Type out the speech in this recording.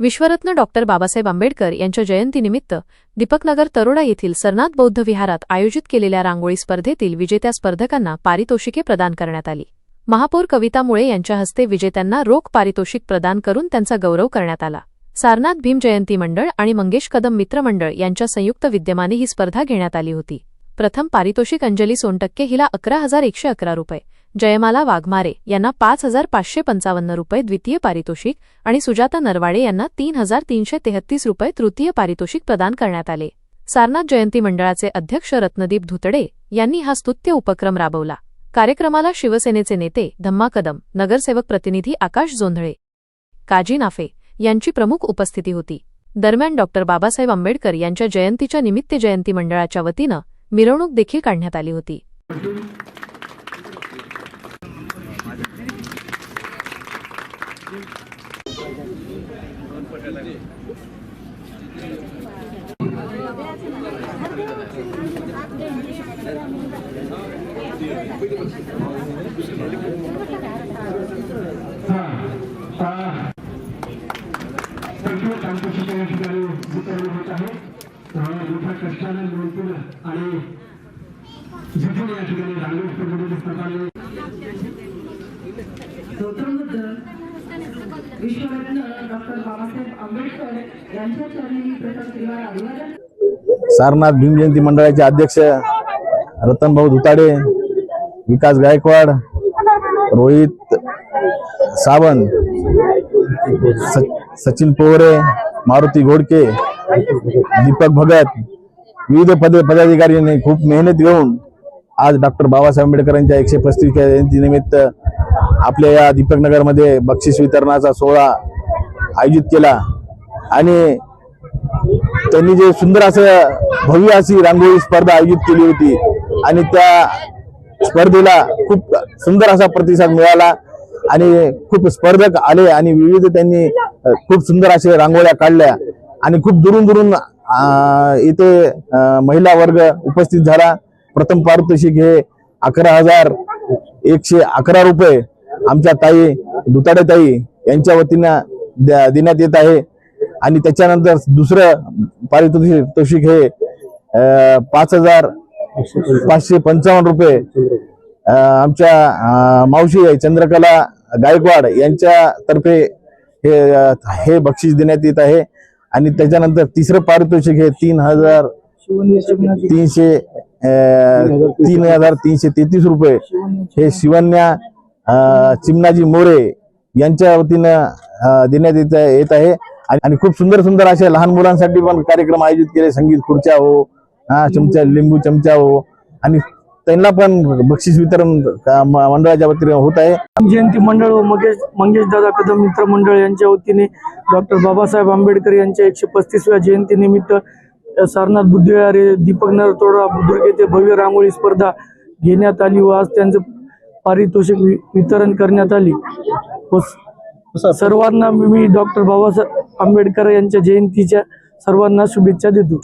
विश्वरत्न doctor Babasaheb Ambedkar यांच्या जयंतीनिमित्त दीपकनगर तरोडा येथील सरनाथ बौद्ध विहारात आयोजित केलेल्या रांगोळी स्पर्धेतील विजेत्या स्पर्धकांना पारितोषिके प्रदान करण्यात आली। महापौर कविता मुळे यांच्या हस्ते विजेत्यांना रोख पारितोषिक प्रदान करून त्यांचा गौरव करण्यात आला। सारनाथ भीम जयंती मंडळ आणि मंगेश कदम मित्र मंडळ यांच्या संयुक्त विद्यमाने ही स्पर्धा घेण्यात आली होती। प्रथम पारितोषिक अंजली सोनटक्के हिला 11,111 रुपये, जयमाला वाघमारे यांना 5,555 रुपये द्वितीय पारितोषिक आणि सुजाता नरवाडे यांना 3,333 रुपये तृतीय पारितोषिक प्रदान करण्यात आले। सारनाथ जयंती मंडळाचे अध्यक्ष रत्नदीप धुतडे यांनी हा स्तुत्य उपक्रम राबवला। कार्यक्रमाला शिवसेनेचे नेते धम्मा कदम, नगरसेवक प्रतिनिधी आकाश जोंधळे, काजी नाफे यांची प्रमुख उपस्थिती होती। दरम्यान डॉक्टर बाबासाहेब आंबेडकर यांच्या जयंतीच्या निमित्त जयंती मंडळाच्या वतीनं मिरवणूक देखील काढण्यात आली होती। विश्वरत्न डॉक्टर बाबासाहेब आंबेडकर यांच्या चरणी प्रथम त्रिवार अभिवादन। सारनाथ भीम जयंती मंडळाचे अध्यक्ष रतनभाऊ धुताडे, विकास गायकवाड, रोहित सावंत, सचिन पोहरे, मारुती घोडके, दीपक भगत, विविध पदाधिकाऱ्यांनी खूप मेहनत घेऊन आज डॉक्टर बाबासाहेब आंबेडकर यांच्या 135व्या जयंतीनिमित्त आपल्या या दीपकनगर मध्ये बक्षीस वितरणाचा सोहळा आयोजित केला आणि त्यांनी जे सुंदर असं भव्य अशी रांगोळी स्पर्धा आयोजित केली होती आणि त्या स्पर्धेला खूप सुंदर असा प्रतिसाद मिळाला आणि खूप स्पर्धक आले आणि विविध त्यांनी खूप सुंदर असे रांगोळ्या काढल्या आणि खूप दुरून इथे महिला वर्ग उपस्थित झाला। प्रथम पारितोषिक हे 11,111 रुपये आमच्या ताई धुताडे ताई यांच्या वतीनं देण्यात येत आहे आणि त्याच्यानंतर दुसरं पारितोषिक हे 5,555 रुपये आमच्या मावशी चंद्रकला गायकवाड यांच्या तर्फे हे बक्षीस देण्यात येत आहे आणि त्याच्यानंतर तिसरं पारितोषिक हे 3,333 रुपये हे शिवन्या चिमनाजी मोरे यांच्या वतीनं देण्यात येत आहे आणि खूप सुंदर असे लहान मुलांसाठी पण कार्यक्रम आयोजित केले। संगीत खुर्च्या हो, चमचा लिंबू चमचा हो आणि त्यांना पण बक्षीस वितरण मंडळाच्या वतीने होत आहे। जयंती मंडळ व मंगेश दादा कदम मित्र मंडळ यांच्या वतीने डॉक्टर बाबासाहेब आंबेडकर यांच्या 135व्या जयंती निमित्त सारनाथ बुद्धविहार दीपकनगर तरोडा बुद्रुक येथे भव्य रांगोळी स्पर्धा घेण्यात आली व आज त्यांचे पारितोषिक वितरण करण्यात आली व सर्वांना मी डॉक्टर बाबासाहेब आंबेडकर यांच्या जयंतीच्या सर्वांना शुभेच्छा देतो।